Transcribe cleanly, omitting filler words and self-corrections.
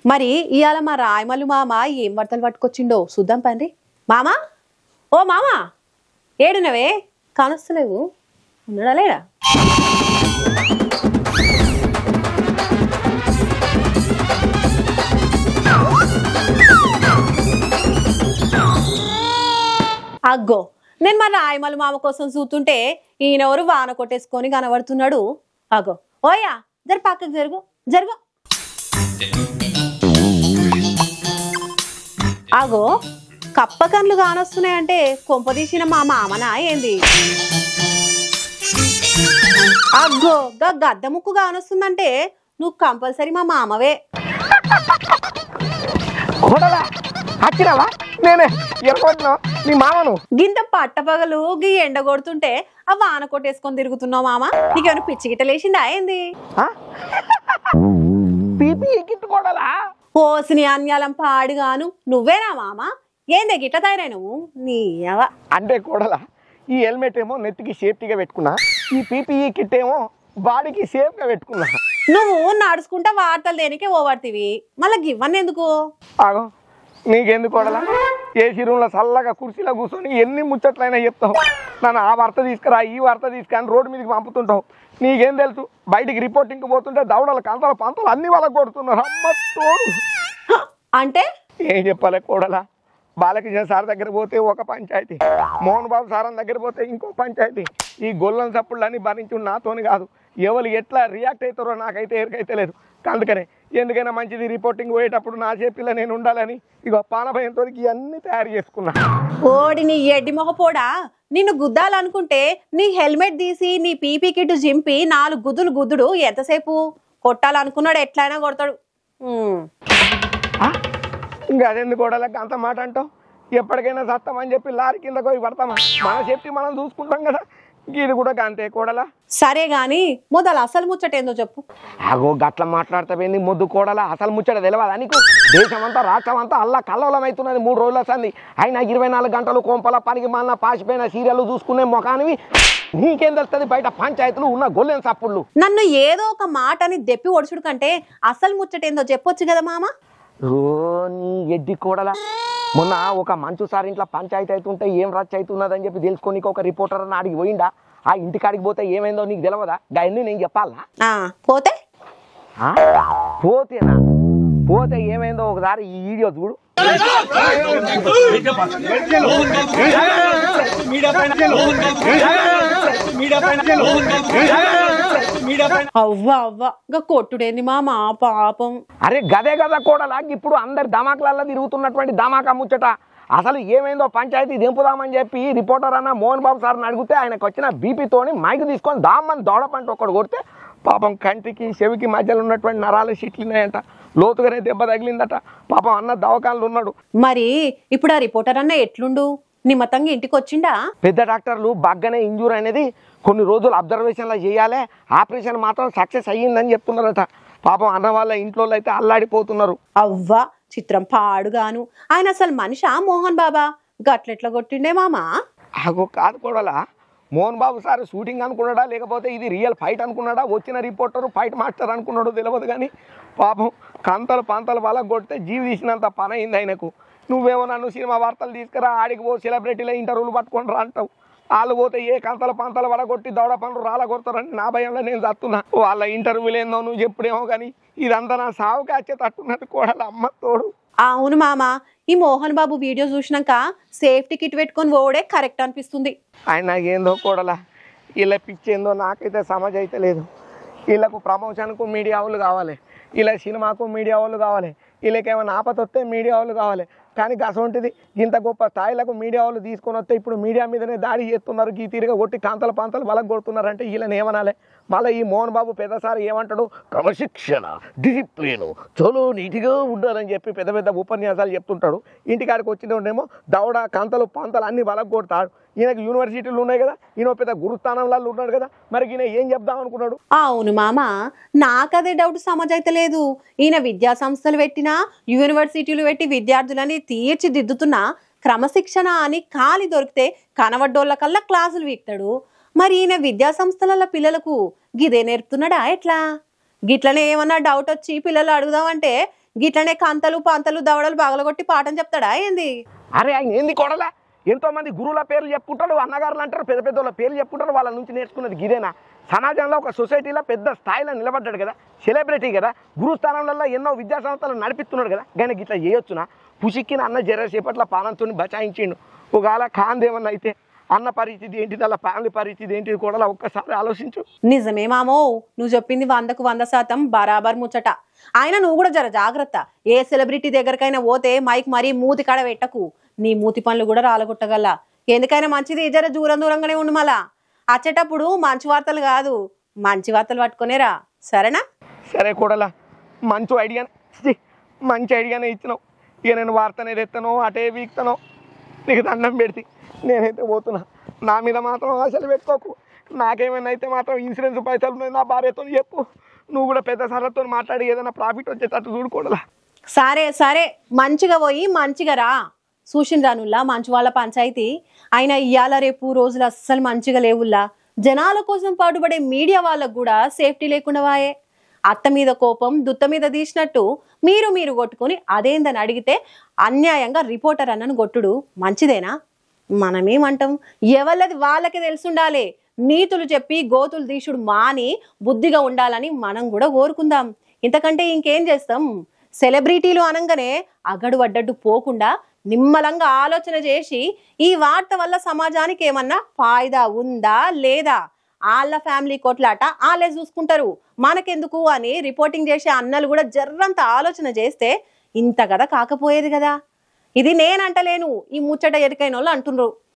మరి ఇవాళ మా రాయమల్లు మామ ఏం వార్తలు పట్టుకొచ్చిండో చూద్దాం పండి. మామా, ఓ మామా, ఏడునవే కానొస్తలేవు, ఉన్నాడా లేడా? అగ్గో, నేను మా రాయమల్లు మామ కోసం చూస్తుంటే ఈయనెవరు వాన కొట్టేసుకొని కనబడుతున్నాడు. అగో, ఓయా జర పక్కకు జరుగు జరుగు. అగో, కప్ప కన్లు కానొస్తున్నాయంటే కొంపదీసిన మా మామనా ఏంది? అగ్గో, గద్ద ముక్కు కానొస్తుందంటే నువ్వు కంపల్సరీ మా మామవే. గింత పట్టపగలు గీ ఎండ కొడుతుంటే ఆ వాన కొట్టేసుకొని తిరుగుతున్నావు మామ, నీకేమైనా పిచ్చి గిట్ట లేచిందా ఏంది? ఓసిని అన్యాలం పాడుగాను నువ్వేనా మామ? ఏందే గిట్ట తయారై నువ్వు? నీ అంటే కూడలా, ఈ హెల్మెట్ ఏమో నెత్తికి సేఫ్టీగా పెట్టుకున్నా, ఈ పీపీఈ కిట్ ఏమో బాడీకి సేఫ్ గా పెట్టుకున్నా. నువ్వు నడుచుకుంటా వార్తలు దేనికే ఓవర్తివి, మళ్ళీ గివ్వని ఎందుకు? ఆగో, నీకెందుకు కూడలా? ఏసీ రూమ్లో చల్లగా కుర్చీలో కూర్చొని ఎన్ని ముచ్చట్లయినా చెప్తావు. నన్ను ఆ వార్త తీసుకురా, ఈ వార్త తీసుకుని రోడ్డు మీదకి పంపుతుంటావు. నీకేం తెలుసు? బయటికి రిపోర్టింగ్కి పోతుంటే దవడలు కంతలు పంతలు అన్ని వాళ్ళకి కొడుతున్నారు. అమ్మ తోడు. అంటే ఏం చెప్పాలి కూడలా? బాలకృష్ణ సార్ దగ్గర పోతే ఒక పంచాయతీ, మోహన్ బాబు సార్ దగ్గర పోతే ఇంకో పంచాయతీ. ఈ గొల్లని చప్పుళ్ళని భరించుడు నాతోని కాదు, ఎవరు ఎట్లా రియాక్ట్ అవుతారో నాకైతే ఎరికైతే లేదు. అందుకనే ఎందుకైనా మంచిది రిపోర్టింగ్ పోయేటప్పుడు నా చేపిల్ల నేను ఉండాలని ఇగో పానభయంతో ఇవన్నీ తయారు చేసుకున్నా. ఓడి నీ ఎడ్డి మొహపోడా, నిన్ను గుద్దాలనుకుంటే నీ హెల్మెట్ తీసి నీ పీపీ కిట్ జింపి 4 గుద్దులు గుద్దుడు ఎంతసేపు? కొట్టాలనుకున్నాడు ఎట్లయినా కొడతాడు. ఇంకా అదెందుకు కూడా అంత మాట అంటావు? ఎప్పటికైనా సత్తామని చెప్పి లారీ కింద పోయి పడతామా? మన సేఫ్టీ మనం చూసుకుంటాం కదా, ఇది కూడా అంతే కూడలా. సరే గాని మొదలు అసలు ముచ్చట ఏందో చెప్పు. అగో గట్ల మాట్లాడతావేంది ముద్దు కూడలా? అసలు ముచ్చట తెలియదా నీకు? దేశం అంతా రాష్ట్రం అంతా అల్లా కల్లోలం అవుతున్నది 3 రోజుల సంది. అయినా 24 గంటలు కోంపల పనికి మాలిన పాసిపోయిన సీరియల్ చూసుకునే మొఖానివి నీకేం తెలుస్తుంది బయట పంచాయతీలు ఉన్న గొల్లెన్ సప్పుళ్ళు? నన్ను ఏదో ఒక మాటని దెప్పి ఒడుచుడు కంటే అసలు ముచ్చట ఏందో చెప్పొచ్చు కదా మామ. నీ ఎడ్డి కూడలా, మొన్న ఒక మంచు సార్ ఇంట్లో పంచాయతీ అవుతుంటే ఏం రచ్చ అవుతున్నదని చెప్పి తెలుసుకోనికి ఒక రిపోర్టర్ అని అడిగి పోయిండా. ఆ ఇంటికాడికి పోతే ఏమైందో నీకు తెలియదా? అవన్నీ నేను చెప్పాలా? పోతే పోతేనా? పోతే ఏమైందో ఒకసారి ఈ వీడియో చూడు. అవ్వా అవ్వా కొట్టుడేంది మామా పాపం. అరే గదే కదా కూడలా, ఇప్పుడు అందరి ధమాకులలో తిరుగుతున్నటువంటి ధమాకా ముచ్చట. అసలు ఏమైందో పంచాయతీ దింపుదామని చెప్పి రిపోర్టర్ అన్న మోహన్ బాబు సార్ని అడిగితే ఆయనకు వచ్చిన బీపీతోని మైక్ తీసుకొని దామ్మని దౌడపంట ఒకడు కొడితే పాపం కంటికి చెవికి మధ్యలో ఉన్నటువంటి నరాలు చిట్లినాయంట, లోతుగానే దెబ్బ తగిలిందట. పాపం అన్న దవాఖానలో ఉన్నాడు. మరి ఇప్పుడు ఆ రిపోర్టర్ అన్న ఎట్లుండు? నిమ్మతంగా ఇంటికి వచ్చిండా? పెద్ద డాక్టర్లు బాగానే ఇంజూర్ అనేది కొన్ని రోజులు అబ్జర్వేషన్లో చేయాలి, ఆపరేషన్ మాత్రం సక్సెస్ అయ్యిందని చెప్తున్నారట. పాపం అన్న వాళ్ళ ఇంట్లో అయితే అల్లాడిపోతున్నారు. అవ్వా చిత్రం పాడుగాను. ఆయన అసలు మనిషా మోహన్ బాబా? గట్లెట్లా కొట్టిండే మామా? అగో కాదు కూడలా, మోహన్ బాబు సార్ షూటింగ్ అనుకున్నాడా లేకపోతే ఇది రియల్ ఫైట్ అనుకున్నాడా? వచ్చిన రిపోర్టరు ఫైట్ మాస్టర్ అనుకున్నాడో తెలియదు కానీ పాపం కంతలు పంతలు వాళ్ళకు కొడితే జీవి తీసినంత పని అయింది ఆయనకు. నువ్వేమో నన్ను సినిమా వార్తలు తీసుకురా, ఆడికి పో సెలబ్రిటీల ఇంటర్వ్యూలు పట్టుకొని రా అంటావు. వాళ్ళు పోతే ఏ కంతల పంతలు వడగొట్టి దౌడ పనులు రాళ్ళ కొడతారని నా భయంలో నేను చస్తున్నా. వాళ్ళ ఇంటర్వ్యూలు ఏందో నువ్వు చెప్పుడేమో కానీ ఇదంతా నా సావుకి వచ్చే తట్టున్నట్టు కూడా అమ్మ తోడు. అవును మామ, ఈ మోహన్ బాబు వీడియో చూసినాక సేఫ్టీ కిట్ పెట్టుకొని పోవడే కరెక్ట్ అనిపిస్తుంది. ఆయన ఏందో కూడలా, ఇలా పిచ్చేందో నాకైతే సమజ్ అయితే లేదు. వీళ్ళకు ప్రమోషన్కు మీడియా వాళ్ళు కావాలి, ఇలా సినిమాకు మీడియా వాళ్ళు కావాలి, వీళ్ళకేమైనా ఆపత వస్తే మీడియా వాళ్ళు కావాలి. కానీ అసొంటిది ఇంత గొప్ప స్థాయిలకు మీడియా వాళ్ళు తీసుకొని వస్తే ఇప్పుడు మీడియా మీదనే దాడి చేస్తున్నారు, ఈ తీరుగా కొట్టి కాంతల పాంతలు బలం కొడుతున్నారంటే వీళ్ళని ఏమనాలి? మళ్ళీ ఈ మోహన్ బాబు పెద్దసారి ఏమంటాడు? క్రమశిక్షణ, డిసిప్లిన్, చలో నీటిగా ఉండాలని చెప్పి పెద్ద పెద్ద ఉపన్యాసాలు చెప్తుంటాడు. ఇంటికాడికి వచ్చినోడేమో దౌడ కంతలు పంతలు అన్ని బలం కొడతాడు. ఈయనకు యూనివర్సిటీలు ఉన్నాయి కదా, ఈయన పెద్ద గురుస్థానంలో ఉన్నాడు కదా, మరి ఈయన ఏం చెప్దాం అనుకున్నాడు? అవును మామ, నాకదే డౌట్ సమజ్ అయితే లేదు. ఈయన విద్యా సంస్థలు పెట్టినా యూనివర్సిటీలు పెట్టి విద్యార్థులని తీర్చిదిద్దుతున్నా క్రమశిక్షణ అని ఖాళీ దొరికితే కనవడ్డోళ్ళ కల్లా క్లాసులు వీక్తాడు. మరి ఈయన విద్యా సంస్థల పిల్లలకు గిదే నేర్పుతున్నాడా ఎట్లా? గిట్లనే ఏమన్నా డౌట్ వచ్చి పిల్లలు అడుగుదామంటే గిట్లనే కంతలు పంతలు దవడలు పగలగొట్టి పాఠం చెప్తాడా ఏంది? అరే ఆయన ఏంది కొడలా? ఎంతోమంది గురువుల పేర్లు చెప్పుకుంటారు, అన్నగారులు అంటారు, పెద్ద పెద్ద వాళ్ళ పేర్లు చెప్పుకుంటారు. వాళ్ళ నుంచి నేర్చుకున్నది గిదేనా? సమాజంలో ఒక సొసైటీలో పెద్ద స్థాయిలో నిలబడ్డాడు కదా, సెలబ్రిటీ కదా, గురుస్థానంలో ఎన్నో విద్యా సంస్థలు నడిపిస్తున్నాడు కదా. కానీ ఇట్లా చేయొచ్చునా? పుసిక్కిన అన్న జరసేపట్ల పానంతో బచాయించిండు. ఒకవేళ కాందేమన్నా అయితే అన్న పరిస్థితి ఏంటిది, అలా ఫ్యామిలీ పరిస్థితి ఏంటిది కూడా ఒక్కసారి ఆలోచించు. నిజమే మామో, నువ్వు చెప్పింది 100% బరాబర్ ముచ్చట. ఆయన నువ్వు కూడా జర జాగ్రత్త. ఏ సెలబ్రిటీ దగ్గరకైనా పోతే మైక్ మరీ మూతి కాడ పెట్టకు, నీ మూతి పనులు కూడా రాలగొట్టగల. ఎందుకైనా మంచిది జర దూరంగానే ఉండు. మళ్ళా వచ్చేటప్పుడు మంచి వార్తలు కాదు, మంచి వార్తలు పట్టుకునేరా, సరేనా? సరే కూడలా, మంచి ఐడియానే ఇచ్చినావు. ఇక నేను వార్తనే తెస్తానో అటే వీక్తానో, నీకు దండం పెడితే నేనైతే పోతున్నా. నా మీద మాత్రం ఆశలు పెట్టుకోకు. నాకేమైనా అయితే మాత్రం ఇన్సూరెన్స్ పైసలు ఉన్నాయి నా భార్యతో చెప్పు. నువ్వు కూడా పెద్ద సార్లతో మాట్లాడి ఏదైనా ప్రాఫిట్ వచ్చేటట్టు చూడుకోడలా. సరే మంచిగా పోయి మంచిగా రా. చూసిండ్రానుల్లా మంచి వాళ్ళ పంచాయతీ. అయినా ఇయ్యాల రేపు రోజులు అస్సలు మంచిగా లేవుల్లా. జనాల కోసం పాటుపడే మీడియా వాళ్ళకు కూడా సేఫ్టీ లేకుండా వాయే. అత్త మీద కోపం దుత్త మీద తీసినట్టు మీరు కొట్టుకుని అదేందని అడిగితే అన్యాయంగా రిపోర్టర్ అన్నను కొట్టుడు మంచిదేనా? మనమేమంటాం, ఎవళ్ళది వాళ్ళకే తెలుసుండాలి. నీతులు చెప్పి గోతులు తీసుడు మాని బుద్ధిగా ఉండాలని మనం కూడా కోరుకుందాం. ఇంతకంటే ఇంకేం చేస్తాం? సెలబ్రిటీలు అనగానే అగడు అడ్డడ్డు పోకుండా నిమ్మలంగా ఆలోచన చేసి ఈ వార్త వల్ల సమాజానికి ఏమన్నా ఫాయిదా ఉందా లేదా, వాళ్ళ ఫ్యామిలీ కొట్లాట వాళ్ళే చూసుకుంటారు, మనకెందుకు అని రిపోర్టింగ్ చేసే అన్నలు కూడా జర్రంత ఆలోచన చేస్తే ఇంత కదా కాకపోయేది కదా. ఇది నేనంటలేను, ఈ ముచ్చట ఎరికైన వాళ్ళు అంటుండ్రు.